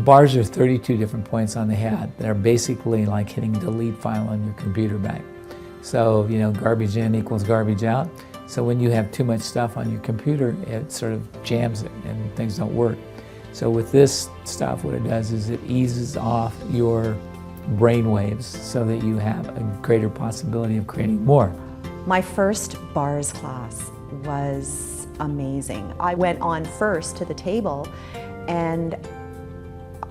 Bars are 32 different points on the head. They're basically like hitting delete file on your computer back. So, you know, garbage in equals garbage out. So when you have too much stuff on your computer, it sort of jams it and things don't work. So with this stuff, what it does is it eases off your brain waves so that you have a greater possibility of creating more. My first bars class was amazing. I went on first to the table, and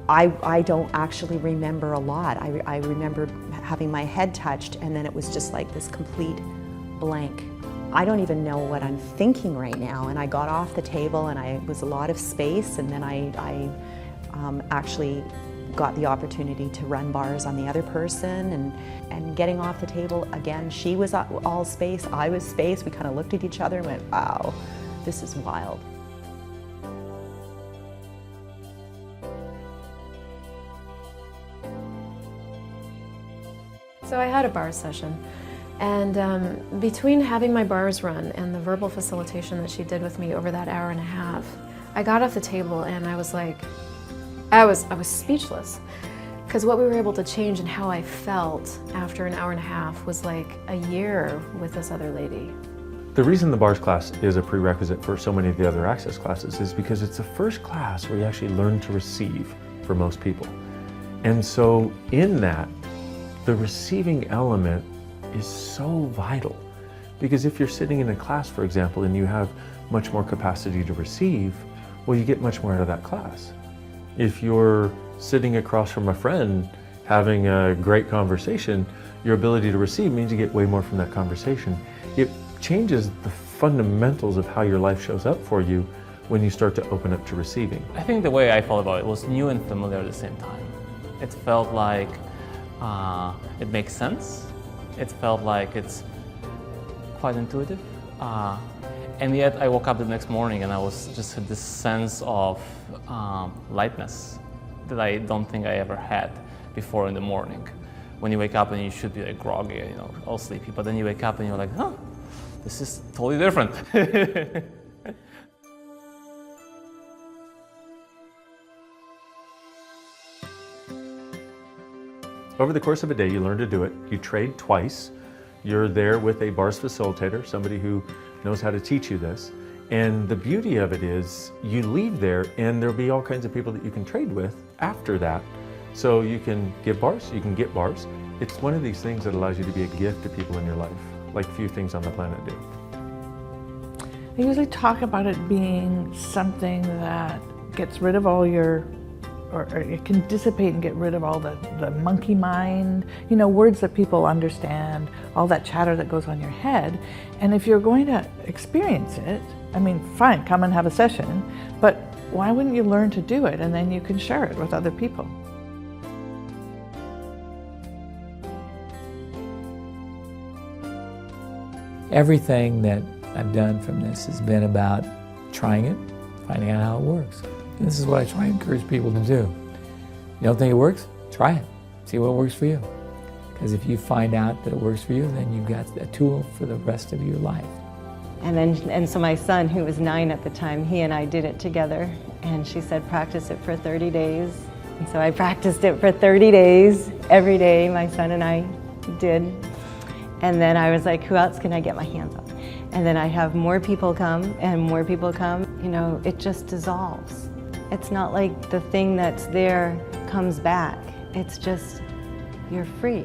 I don't actually remember a lot. I remember having my head touched, and then it was just like this complete blank. I don't even know what I'm thinking right now, and I got off the table, and it was a lot of space, and then I actually got the opportunity to run bars on the other person, and getting off the table again, she was all space, I was space. We kind of looked at each other and went, wow, this is wild. So I had a bars session, and between having my bars run and the verbal facilitation that she did with me over that hour and a half, I got off the table and I was like, I was speechless, because what we were able to change and how I felt after an hour and a half was like a year with this other lady. The reason the bars class is a prerequisite for so many of the other Access classes is because it's the first class where you actually learn to receive for most people. And so in that, the receiving element is so vital, because if you're sitting in a class, for example, and you have much more capacity to receive, well, you get much more out of that class. If you're sitting across from a friend having a great conversation, your ability to receive means you get way more from that conversation. It changes the fundamentals of how your life shows up for you when you start to open up to receiving. I think the way I felt about it was new and familiar at the same time. It felt like it makes sense. It felt like it's quite intuitive. And yet I woke up the next morning and I was just had this sense of lightness that I don't think I ever had before in the morning. When you wake up and you should be like groggy, you know, all sleepy, but then you wake up and you're like, huh, this is totally different. Over the course of a day, you learn to do it. You trade twice. You're there with a bars facilitator, somebody who knows how to teach you this. And the beauty of it is you leave there and there'll be all kinds of people that you can trade with after that. So you can give bars, you can get bars. It's one of these things that allows you to be a gift to people in your life, like few things on the planet do. I usually talk about it being something that gets rid of all your, or it can dissipate and get rid of all the monkey mind, you know, words that people understand, all that chatter that goes on your head. And if you're going to experience it, I mean, fine, come and have a session, but why wouldn't you learn to do it and then you can share it with other people? Everything that I've done from this has been about trying it, finding out how it works. And this is what I try and encourage people to do. You don't think it works? Try it. See what works for you. Because if you find out that it works for you, then you've got a tool for the rest of your life. And so my son, who was 9 at the time, he and I did it together. And she said, practice it for 30 days. And so I practiced it for 30 days. Every day, my son and I did. And then I was like, who else can I get my hands on? And then I have more people come and more people come. You know, it just dissolves. It's not like the thing that's there comes back. It's just, you're free.